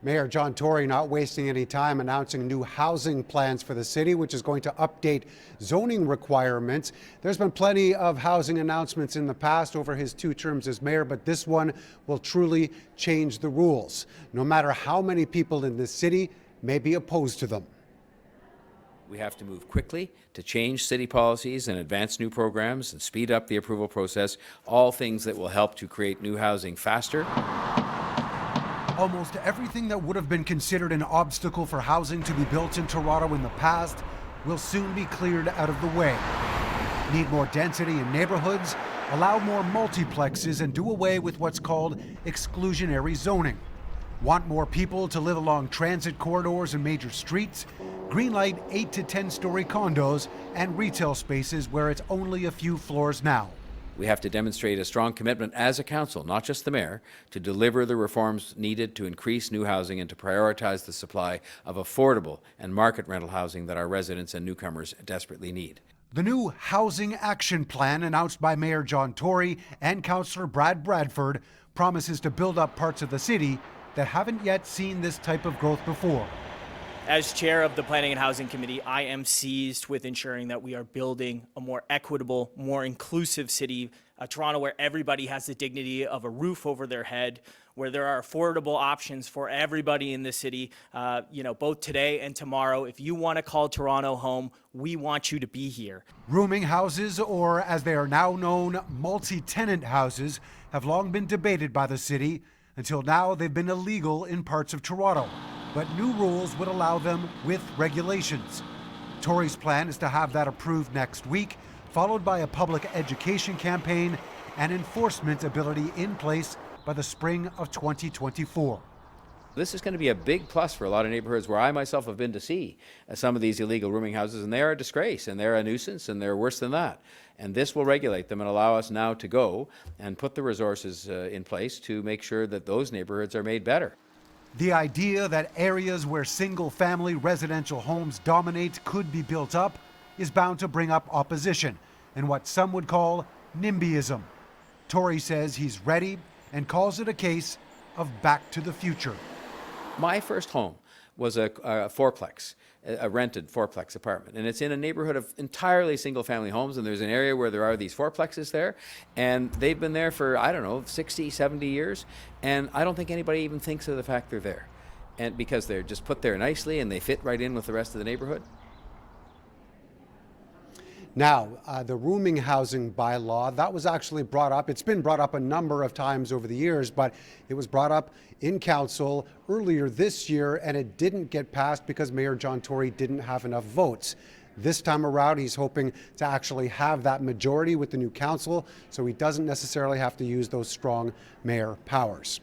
Mayor John Tory not wasting any time announcing new housing plans for the city, which is going to update zoning requirements. There's been plenty of housing announcements in the past over his 2 terms as mayor, but this one will truly change the rules, no matter how many people in the city may be opposed to them. We have to move quickly to change city policies and advance new programs and speed up the approval process, all things that will help to create new housing faster. Almost everything that would have been considered an obstacle for housing to be built in Toronto in the past will soon be cleared out of the way. Need more density in neighborhoods, allow more multiplexes, and do away with what's called exclusionary zoning. Want more people to live along transit corridors and major streets? Greenlight 8 to 10-story condos and retail spaces where it's only a few floors now. We have to demonstrate a strong commitment as a council, not just the mayor, to deliver the reforms needed to increase new housing and to prioritize the supply of affordable and market rental housing that our residents and newcomers desperately need. The new Housing Action Plan announced by Mayor John Tory and Councillor Brad Bradford promises to build up parts of the city that haven't yet seen this type of growth before. As chair of the Planning and Housing Committee, I am seized with ensuring that we are building a more equitable, more inclusive city, Toronto where everybody has the dignity of a roof over their head, where there are affordable options for everybody in the city, both today and tomorrow. If you want to call Toronto home, we want you to be here. Rooming houses, or as they are now known, multi-tenant houses, have long been debated by the city. Until now, they've been illegal in parts of Toronto, but new rules would allow them with regulations. Tory's plan is to have that approved next week, followed by a public education campaign and enforcement ability in place by the spring of 2024. This is going to be a big plus for a lot of neighborhoods where I myself have been to see some of these illegal rooming houses, and they are a disgrace, and they're a nuisance, and they're worse than that. And this will regulate them and allow us now to go and put the resources in place to make sure that those neighborhoods are made better. The idea that areas where single-family residential homes dominate could be built up is bound to bring up opposition and what some would call NIMBYism. Tory says he's ready and calls it a case of back to the future. My first home was a fourplex, a rented fourplex apartment, and it's in a neighborhood of entirely single-family homes, and there's an area where there are these fourplexes there, and they've been there for, 60, 70 years, and I don't think anybody even thinks of the fact they're there, and because they're just put there nicely and they fit right in with the rest of the neighborhood. Now, the rooming housing bylaw, that was actually brought up. It's been brought up a number of times over the years, but it was brought up in council earlier this year, and it didn't get passed because Mayor John Tory didn't have enough votes. This time around, he's hoping to actually have that majority with the new council, so he doesn't necessarily have to use those strong mayor powers.